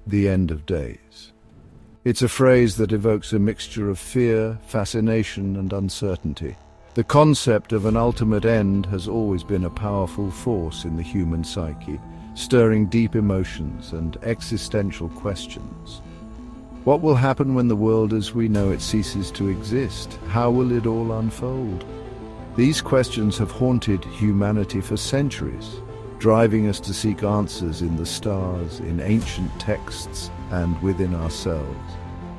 the end of days. It's a phrase that evokes a mixture of fear, fascination, and uncertainty. The concept of an ultimate end has always been a powerful force in the human psyche, stirring deep emotions and existential questions. What will happen when the world as we know it ceases to exist? How will it all unfold? These questions have haunted humanity for centuries, driving us to seek answers in the stars, in ancient texts, and within ourselves.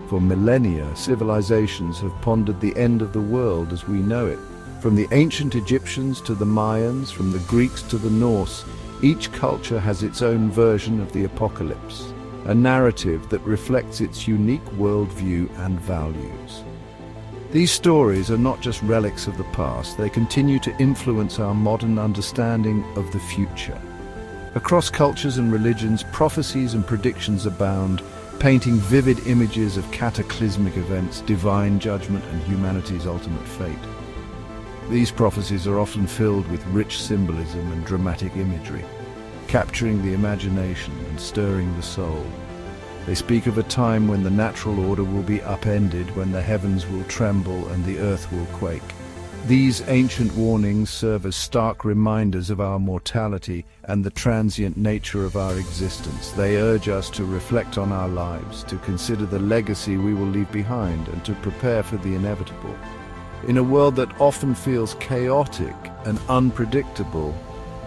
For millennia, civilizations have pondered the end of the world as we know it. From the ancient Egyptians to the Mayans, from the Greeks to the Norse, each culture has its own version of the apocalypse, a narrative that reflects its unique worldview and values. These stories are not just relics of the past, they continue to influence our modern understanding of the future. Across cultures and religions, prophecies and predictions abound, painting vivid images of cataclysmic events, divine judgment, and humanity's ultimate fate. These prophecies are often filled with rich symbolism and dramatic imagery, capturing the imagination and stirring the soul. They speak of a time when the natural order will be upended, when the heavens will tremble and the earth will quake. These ancient warnings serve as stark reminders of our mortality and the transient nature of our existence. They urge us to reflect on our lives, to consider the legacy we will leave behind, and to prepare for the inevitable. In a world that often feels chaotic and unpredictable,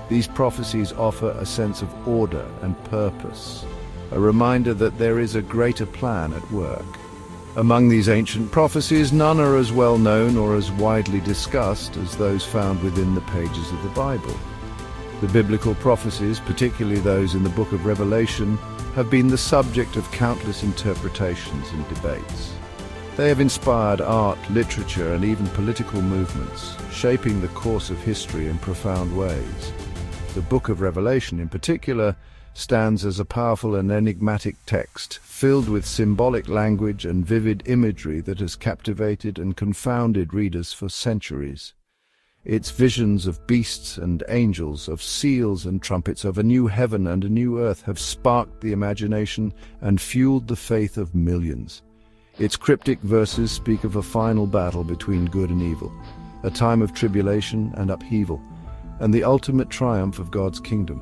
these prophecies offer a sense of order and purpose, a reminder that there is a greater plan at work. Among these ancient prophecies, none are as well known or as widely discussed as those found within the pages of the Bible. The biblical prophecies, particularly those in the book of Revelation, have been the subject of countless interpretations and debates. They have inspired art, literature, and even political movements, shaping the course of history in profound ways. The book of Revelation, in particular, stands as a powerful and enigmatic text, filled with symbolic language and vivid imagery that has captivated and confounded readers for centuries. Its visions of beasts and angels, of seals and trumpets, of a new heaven and a new earth have sparked the imagination and fueled the faith of millions. Its cryptic verses speak of a final battle between good and evil, a time of tribulation and upheaval, and the ultimate triumph of God's kingdom.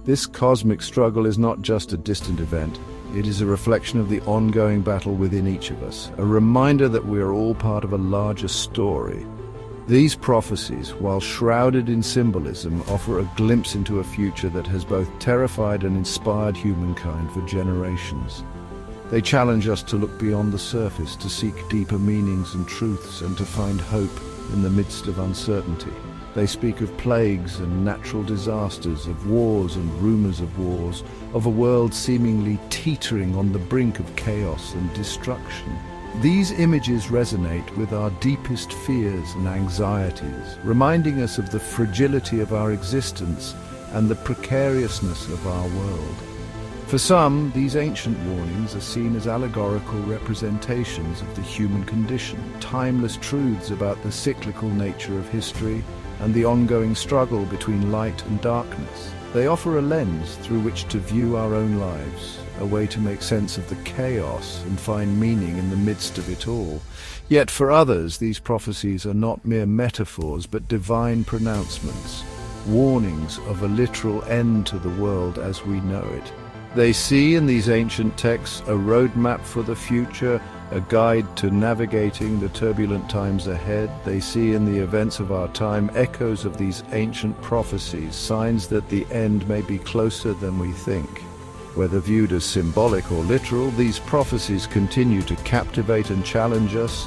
This cosmic struggle is not just a distant event, it is a reflection of the ongoing battle within each of us, a reminder that we are all part of a larger story. These prophecies, while shrouded in symbolism, offer a glimpse into a future that has both terrified and inspired humankind for generations. They challenge us to look beyond the surface, to seek deeper meanings and truths, and to find hope in the midst of uncertainty. They speak of plagues and natural disasters, of wars and rumors of wars, of a world seemingly teetering on the brink of chaos and destruction. These images resonate with our deepest fears and anxieties, reminding us of the fragility of our existence and the precariousness of our world. For some, these ancient warnings are seen as allegorical representations of the human condition, timeless truths about the cyclical nature of history and the ongoing struggle between light and darkness. They offer a lens through which to view our own lives, a way to make sense of the chaos and find meaning in the midst of it all. Yet for others, these prophecies are not mere metaphors but divine pronouncements, warnings of a literal end to the world as we know it. They see in these ancient texts a roadmap for the future, a guide to navigating the turbulent times ahead. They see in the events of our time echoes of these ancient prophecies, signs that the end may be closer than we think. Whether viewed as symbolic or literal, these prophecies continue to captivate and challenge us,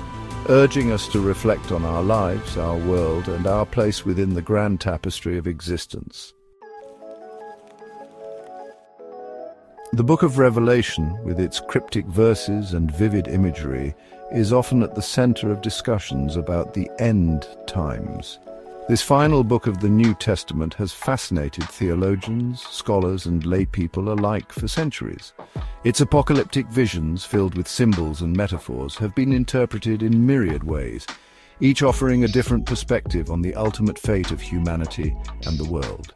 urging us to reflect on our lives, our world, and our place within the grand tapestry of existence. The book of Revelation, with its cryptic verses and vivid imagery, is often at the center of discussions about the end times. This final book of the New Testament has fascinated theologians, scholars, and lay people alike for centuries. Its apocalyptic visions, filled with symbols and metaphors, have been interpreted in myriad ways, each offering a different perspective on the ultimate fate of humanity and the world.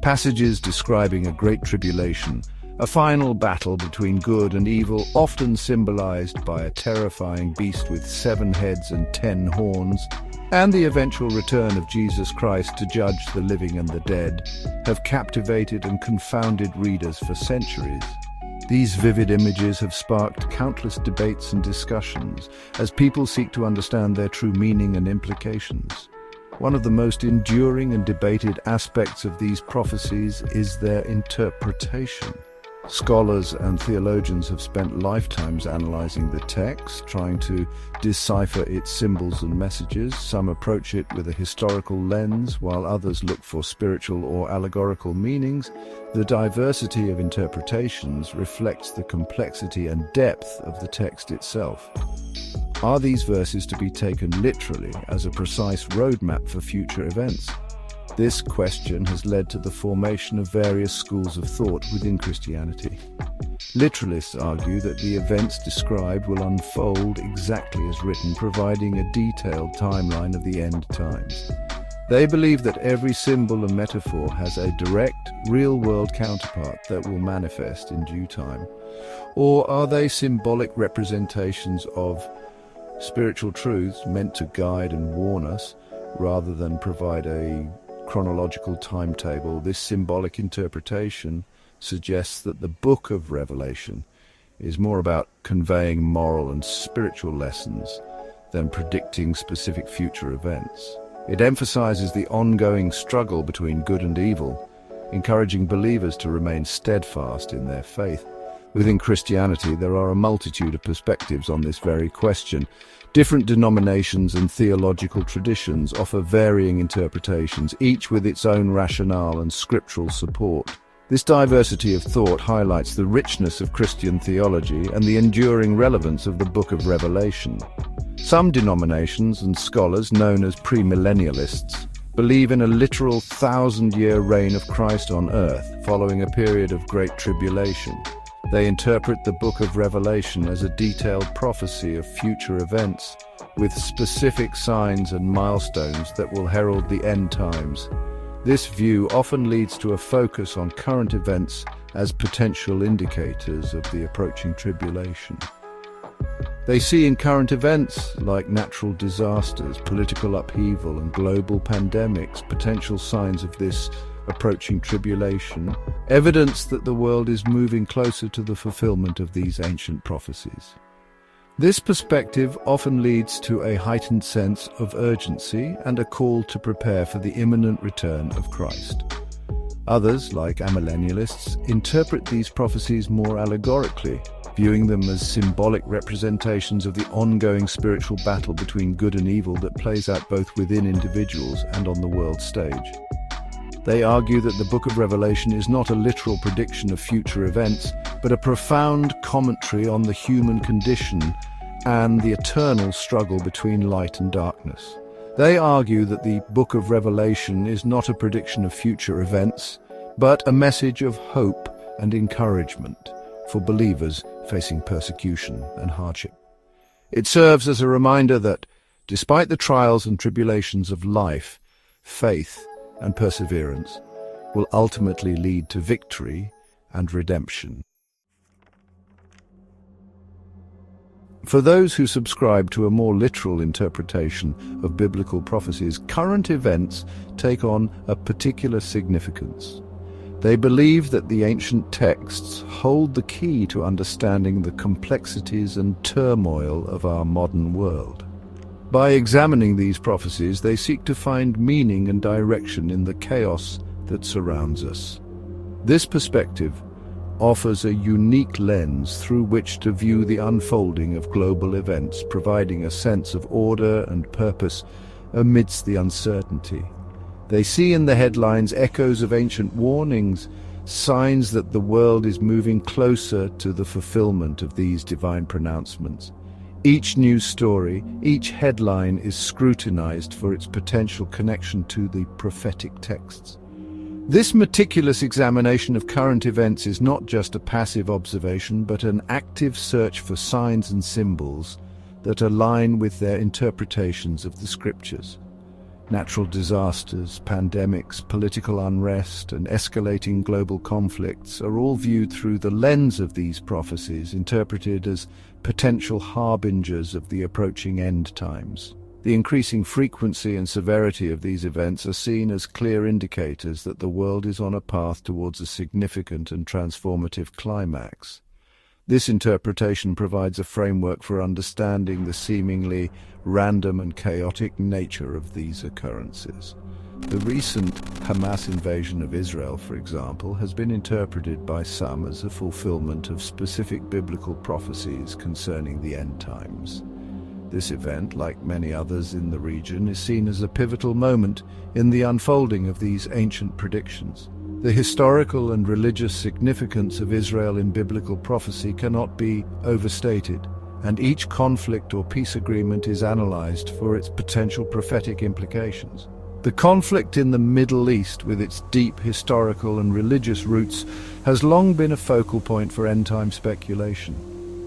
Passages describing a great tribulation, a final battle between good and evil, often symbolized by a terrifying beast with 7 heads and 10 horns, and the eventual return of Jesus Christ to judge the living and the dead, have captivated and confounded readers for centuries. These vivid images have sparked countless debates and discussions as people seek to understand their true meaning and implications. One of the most enduring and debated aspects of these prophecies is their interpretation. Scholars and theologians have spent lifetimes analyzing the text, trying to decipher its symbols and messages. Some approach it with a historical lens, while others look for spiritual or allegorical meanings. The diversity of interpretations reflects the complexity and depth of the text itself. Are these verses to be taken literally as a precise roadmap for future events? This question has led to the formation of various schools of thought within Christianity. Literalists argue that the events described will unfold exactly as written, providing a detailed timeline of the end times. They believe that every symbol and metaphor has a direct, real-world counterpart that will manifest in due time. Or are they symbolic representations of spiritual truths meant to guide and warn us, rather than provide a chronological timetable? This symbolic interpretation suggests that the Book of Revelation is more about conveying moral and spiritual lessons than predicting specific future events. It emphasizes the ongoing struggle between good and evil, encouraging believers to remain steadfast in their faith. Within Christianity, there are a multitude of perspectives on this very question. Different denominations and theological traditions offer varying interpretations, each with its own rationale and scriptural support. This diversity of thought highlights the richness of Christian theology and the enduring relevance of the Book of Revelation. Some denominations and scholars, known as premillennialists, believe in a literal 1,000-year reign of Christ on earth, following a period of great tribulation. They interpret the Book of Revelation as a detailed prophecy of future events, with specific signs and milestones that will herald the end times. This view often leads to a focus on current events as potential indicators of the approaching tribulation. They see in current events like natural disasters, political upheaval, and global pandemics potential signs of this approaching tribulation, evidence that the world is moving closer to the fulfillment of these ancient prophecies. This perspective often leads to a heightened sense of urgency and a call to prepare for the imminent return of Christ. Others, like amillennialists, interpret these prophecies more allegorically, viewing them as symbolic representations of the ongoing spiritual battle between good and evil that plays out both within individuals and on the world stage. They argue that the Book of Revelation is not a literal prediction of future events, but a profound commentary on the human condition and the eternal struggle between light and darkness. They argue that the Book of Revelation is not a prediction of future events, but a message of hope and encouragement for believers facing persecution and hardship. It serves as a reminder that, despite the trials and tribulations of life, faith and perseverance will ultimately lead to victory and redemption. For those who subscribe to a more literal interpretation of biblical prophecies, current events take on a particular significance. They believe that the ancient texts hold the key to understanding the complexities and turmoil of our modern world. By examining these prophecies, they seek to find meaning and direction in the chaos that surrounds us. This perspective offers a unique lens through which to view the unfolding of global events, providing a sense of order and purpose amidst the uncertainty. They see in the headlines echoes of ancient warnings, signs that the world is moving closer to the fulfillment of these divine pronouncements. Each news story, each headline is scrutinized for its potential connection to the prophetic texts. This meticulous examination of current events is not just a passive observation, but an active search for signs and symbols that align with their interpretations of the scriptures. Natural disasters, pandemics, political unrest, and escalating global conflicts are all viewed through the lens of these prophecies, interpreted as potential harbingers of the approaching end times. The increasing frequency and severity of these events are seen as clear indicators that the world is on a path towards a significant and transformative climax. This interpretation provides a framework for understanding the seemingly random and chaotic nature of these occurrences. The recent Hamas invasion of Israel, for example, has been interpreted by some as a fulfillment of specific biblical prophecies concerning the end times. This event, like many others in the region, is seen as a pivotal moment in the unfolding of these ancient predictions. The historical and religious significance of Israel in biblical prophecy cannot be overstated, and each conflict or peace agreement is analyzed for its potential prophetic implications. The conflict in the Middle East, with its deep historical and religious roots, has long been a focal point for end-time speculation.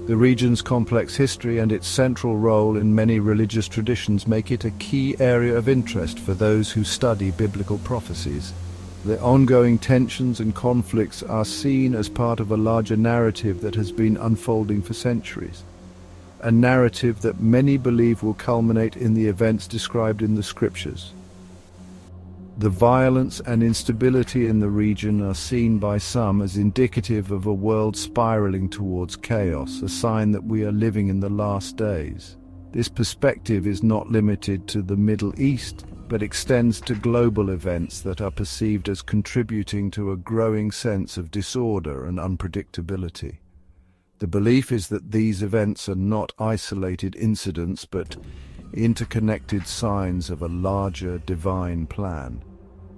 The region's complex history and its central role in many religious traditions make it a key area of interest for those who study biblical prophecies. The ongoing tensions and conflicts are seen as part of a larger narrative that has been unfolding for centuries. A narrative that many believe will culminate in the events described in the scriptures. The violence and instability in the region are seen by some as indicative of a world spiraling towards chaos, a sign that we are living in the last days. This perspective is not limited to the Middle East, but extends to global events that are perceived as contributing to a growing sense of disorder and unpredictability. The belief is that these events are not isolated incidents, but interconnected signs of a larger divine plan.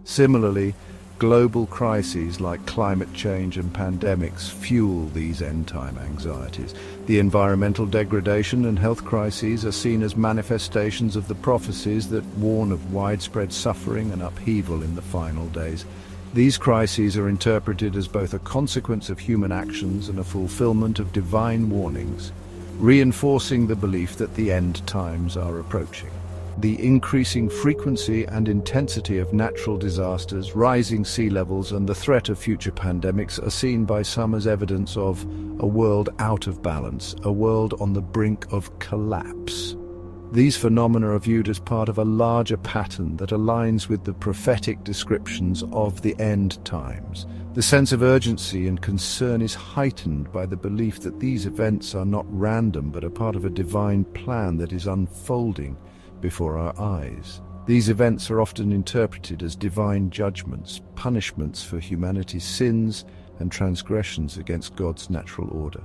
Similarly, global crises like climate change and pandemics fuel these end-time anxieties. The environmental degradation and health crises are seen as manifestations of the prophecies that warn of widespread suffering and upheaval in the final days. These crises are interpreted as both a consequence of human actions and a fulfillment of divine warnings, reinforcing the belief that the end times are approaching. The increasing frequency and intensity of natural disasters, rising sea levels, and the threat of future pandemics are seen by some as evidence of a world out of balance, a world on the brink of collapse. These phenomena are viewed as part of a larger pattern that aligns with the prophetic descriptions of the end times. The sense of urgency and concern is heightened by the belief that these events are not random but are part of a divine plan that is unfolding before our eyes. These events are often interpreted as divine judgments, punishments for humanity's sins and transgressions against God's natural order.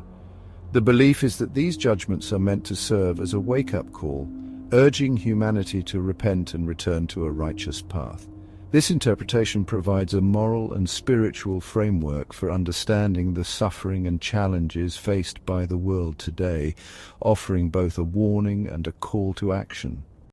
The belief is that these judgments are meant to serve as a wake-up call, urging humanity to repent and return to a righteous path. This interpretation provides a moral and spiritual framework for understanding the suffering and challenges faced by the world today, offering both a warning and a call to action.